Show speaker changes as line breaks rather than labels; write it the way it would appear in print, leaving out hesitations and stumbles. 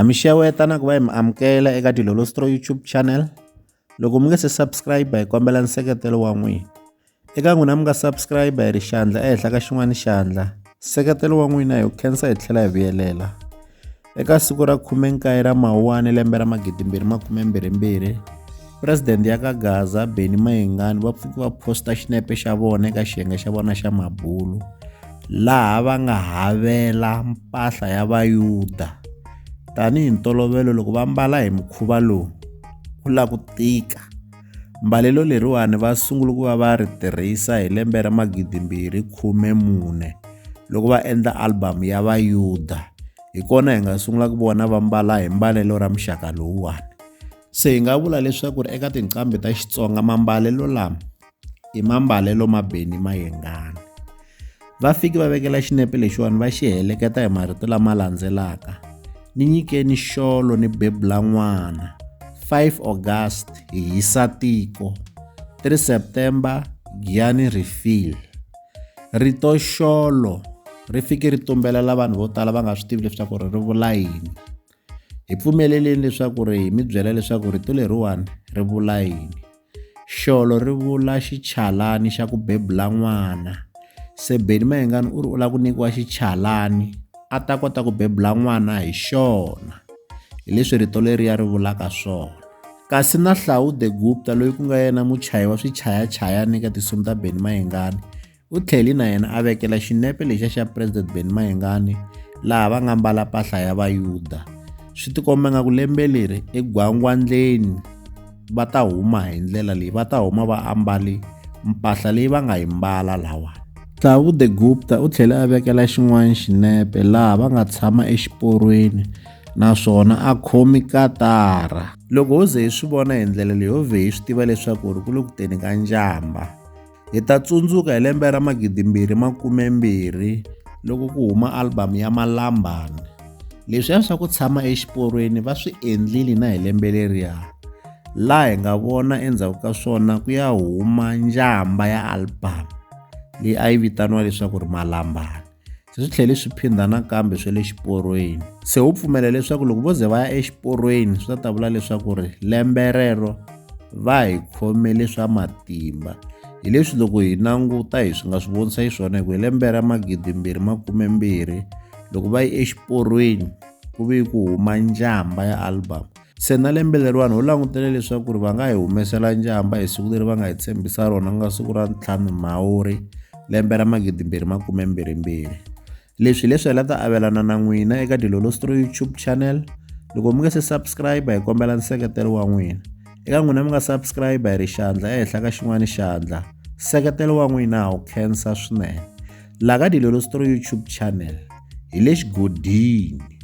mi xeweta na ku va hi mi amukela eka Dilolo Story YouTube channel. Loko mi nga se subscribe hi kombela nseketelo wa n'wina. Eka n'wina mi nga subscribe hi ri xandla ehenhla ka xin'wana xandla. Nseketelo wa n'wina hi khensa hi tlhela hi vuyelela. Eka siku ra 19 ra Mawuwani lembe ra 2022, President ya ka Gaza Benny Mayengani va pfuke va posta xinepe xa vona eka xiyenge xa vona xa mabulu, laha va nga havela mpahla ya Vayuda. Tanihi ntolovelo loko va mbala hi mukhuva lowu ku la ku tika. Mbalelo leriwani va sungule ku va va ri tirhisa hi lembe ra 2014 loko va endla album ya Vayuda. Hi kona hi nga sungula ku vona va mbala hi mbalelo ra muxaka lowuwani. Se hi nga vula leswaku ri eka tinqambi ta Xitsonga mambalelo lama i mambalelo ma Benny Mayengani. Va fiki va vekela xinepe lexiwani va xi heleketa hi marito lama landzelaka: ni nyikeni xolo ni bebula n'wana, 5 August hi hisa tiko, 3 September Giyani refill. Rito xolo ri fike ri tumbelela vanhu vo tala va nga swi tivi leswaku ri vula yini. Hi pfumeleleni leswaku ri hi mi byela leswaku rito leriwani ri vula yini. Xolo ri vula xichalani xa ku bebula n'wana. Se Benny Mayengani u ri u lava ku nyikiwa xichalani a ta kota ku bebula n'wana hi xona, hi leswi rito leriya ri vulaka swona. Kasi na Hlaude Gupta loyi ku nga yena muchayi wa swichayachayani eka tinsimu ta Benny Mayengani, u tlheli na yena a vekela xinepe lexa xa President Benny Mayengani laha va nga mbala mpahla ya Vayuda. Swi tikomba nga ku lembe leri egwangwandleni va ta huma hi ndlela leyi, va ta huma va ambale mpahla leyi va nga yi mbala lawani. Hlaude Gupta u tlhele a vekela xin'wana xinepe laha va nga tshama exiporweni naswona a khomi katara. Loko ho ze hi swi vona hi ndlela leyi ho ve hi swi tiva leswaku ri ku le ku teni ka njhamba. Hi ta tsundzuka hi lembe ra 2020 loko ku huma album ya Malambani. Leswiya swa ku tshama exiporweni va swi endlile na hi lembe leriya, laha hi nga vona endzhaku ka swona ku ya huma njhamba ya album leyi a yi vitaniwa leswaku ri Malambani. Swi tlhele swi phinda nakambe swe le xiporweni. Se wu pfumela leswaku loko vo ze va ya exiporweni swi ta vula leswaku ri lembe rero va hi khomele swa matimba. Hi leswi loko hi languta hi swi nga swi vonisa hi swona hi lembe ra 2020 loko va yi exiporweni ku ve ku huma njhamba ya album. Se na lembe leriwani ho langutele leswaku ri va nga hi humesela njhamba hi siku leri va nga hi tshembisa rona ku nga siku ra 5 Mhawuri lembe ra 2022. Leswi hi la ta avelana na n'wina eka Dilolo Story YouTube channel. Loko mi nga se subscribe hi kombela nseketelo wa n'wina. Eka n'wina mi nga subscribe hi ri xandla ehenhla ka xin'wana xandla, nseketelo wa n'wina wu khensa swinene. Laha ka Dilolo Story YouTube channel hi le xigodini.